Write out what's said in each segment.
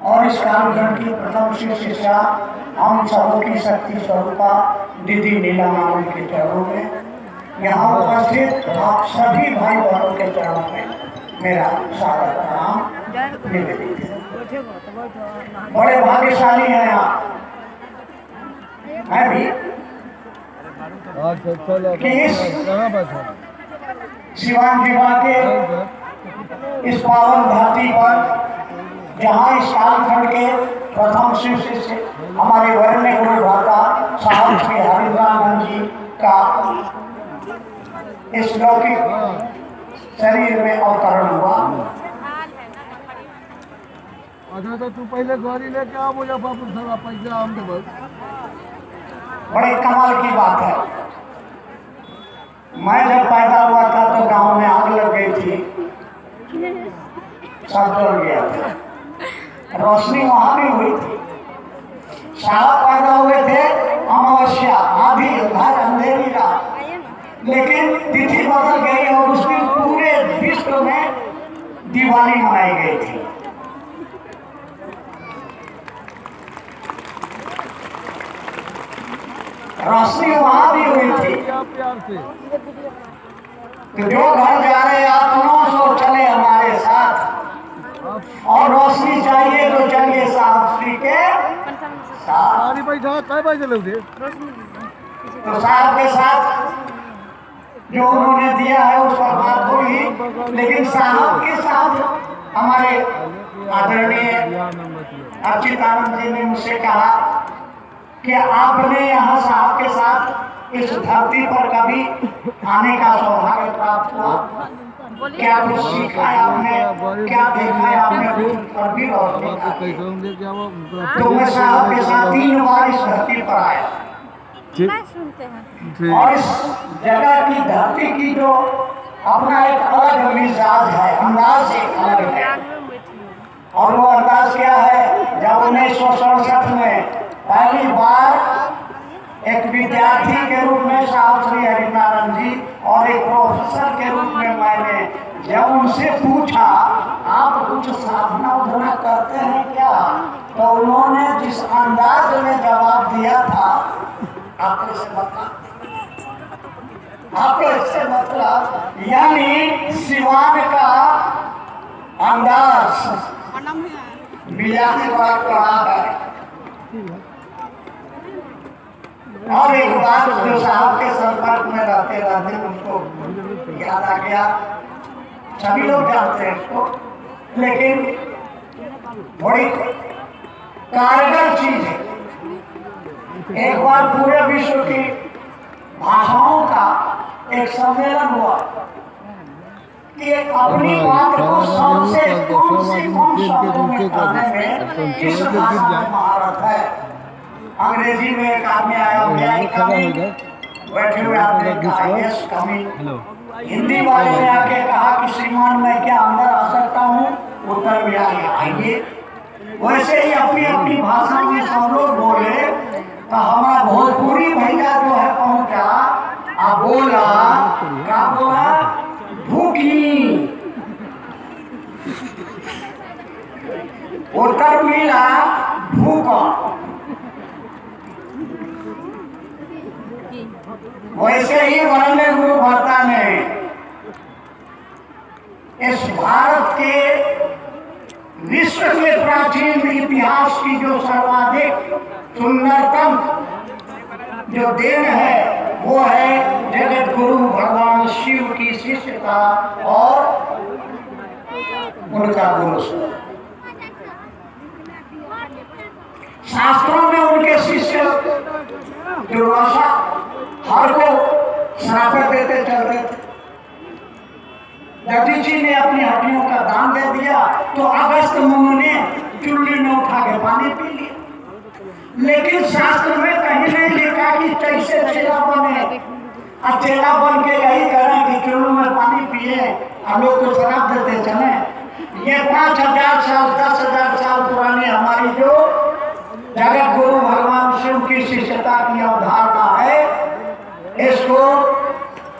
और इस कालखंड की प्रथम शिष्या हम सबों की शक्ति स्वरूपा दीदी नीलानंद के चरणों में, यहाँ उपस्थित आप सभी भाई बहनों के चरणों में मेरा सादर प्रणाम निवेदित है। बड़े भाग्यशाली हैं आप, मैं भी, कि इस शिवान विवाह के इस पावन धरती पर, जहाँ इस कालखंड के प्रथम शिष्य से हमारे वरण्य गुरु भ्राता साहब श्री हरिंद्रानंद जी का इस लौकिक शरीर में अवतरण हुआ। अच्छा तो तू पहले गाड़ी लेके आ मुजफ्फरपुर से पैसा हम देबो। बड़े कमाल की बात है, मैं जब पैदा हुआ था तो गांव में आग लग गई थी, सब जल गया था, रोशनी वहां भी हुई थी। साहब पैदा हुए थे अमावस्या, आधी अंधार अंधेरी रात, लेकिन तिथि बदल गई और उस दिन पूरे विश्व में दिवाली मनाई गई थी। रोशनी वहां भी हुई थी। तो जो घर जा रहे आत्माओं सो चले हमारे साथ, और रोशनी चाहिए तो चलिए साहब श्री के साथ। तो साहब के साथ जो उन्होंने दिया है उस पर बात होगी, लेकिन साहब के साथ हमारे आदरणीय अर्चितानंद जी ने मुझसे कहा कि आपने यहाँ साहब के साथ इस धरती पर कभी आने का सौभाग्य प्राप्त हुआ, क्या कुछ सीखा है आपने, क्या देखा है आपने, पर भी रोशनी। तो मैं साहब के साथ 3 बार इस धरती पर आया, और इस जगह की धरती की जो अपना एक अलग मिजाज है, अंदाज एक अलग है। और वो अंदाज क्या है, जब 1967 में पहली बार एक विद्यार्थी के रूप में साहब श्री हरिनारायण जी और एक प्रोफेसर के रूप में मैंने जब उनसे पूछा आप कुछ साधना उधना करते हैं क्या, तो उन्होंने जिस अंदाज में जवाब दिया था, आपको इससे मतलब यानी सिवान का अंदाज मिलाने वाला कड़ा है। और एक बात जो साहब के संपर्क में रहते रहते उनको याद आ गया, सभी लोग जानते हैं इसको, लेकिन बड़ी कारगर चीज है। एक बार पूरे विश्व की भाषाओं का एक सम्मेलन हुआ कि अपनी बात को सबसे कम से कम शब्दों में कहने में किस भाषा में महारत है। अंग्रेजी में एक आदमी आया, बैठे हुए आपने कहा यस कमिंग। हिंदी वाले ने आके कहा कि श्रीमान मैं क्या अंदर आ सकता हूँ, उत्तर में आइए। वैसे ही अपनी अपनी भाषा में सब लोग बोले, तो हमारा भोजपुरी भैया जो है पहुंचा, अब बोला क्या बोला, भूखी। उत्तर मिला भूखा। वैसे ही वरण्य गुरु भ्राता ने इस भारत के विश्व के प्राचीन इतिहास की जो सर्वाधिक सुंदरतम जो देन है, वो है जगत गुरु भगवान शिव की शिष्यता और उनका गुरु। शास्त्रों में उनके शिष्य दुर्वासा हर को श्राप देते चलते थे। जगदीश जी ने अपनी हड्डियों का दान दे दिया तो अगस्त मुनि ने चुल्ली में उठा के पानी पी लिया। लेकिन शास्त्र में कहीं नहीं लिखा कि कैसे चेला बने, चेला बन के यही करें कि चुल्लू में पानी पिए, हम लोग को शराब देते चले। ये 5000 साल 10,000 साल पुरानी हमारी जो जगत गुरु भगवान शिव की शिष्यता की अवधारणा है, इसको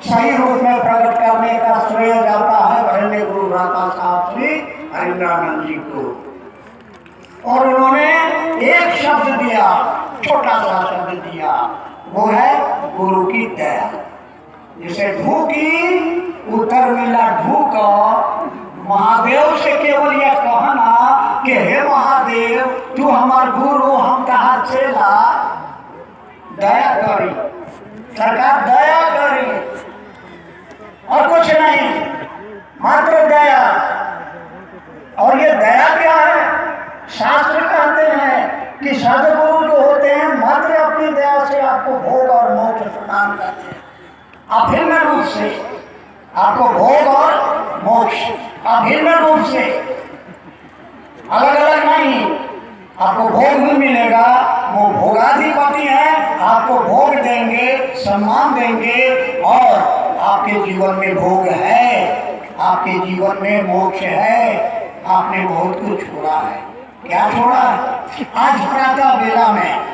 सही रूप में प्रकट करने का श्रेय जाता है वरण्य गुरु भ्राता साहब श्री हरिनारायण जी को। और उन्होंने एक शब्द दिया, छोटा सा शब्द दिया, वो है गुरु की दया। जिसे ढूंढी उत्तर मिला ढूंढ। महादेव से केवल यह कहना कि हे महादेव, तू हमार गुरु, हम कहा चेला, दया करी, सरकार दया करी, और कुछ नहीं, मात्र दया। और ये दया क्या है? शास्त्र कहते हैं कि सदगुरु जो होते हैं मात्र अपनी दया से आपको भोग और मोक्ष प्रदान करते हैं। अभिन्न रूप से आपको भोग और मोक्ष, अभिन्न रूप से, अलग अलग नहीं। आपको भोग भी मिलेगा, वो भोगाधिपति है, आपको भोग देंगे, सम्मान देंगे, और आपके जीवन में भोग है, आपके जीवन में मोक्ष है। आपने बहुत कुछ छोड़ा है। क्या छोड़ा है? आज प्रातः बेला में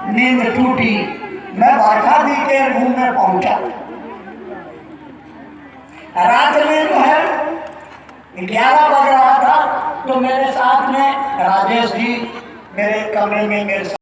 नींद टूटी, मैं वर्षा दी के रूम में पहुंचा। रात में जो है 11 बज रहा था, तो मेरे साथ में राजेश जी मेरे कमरे में मेरे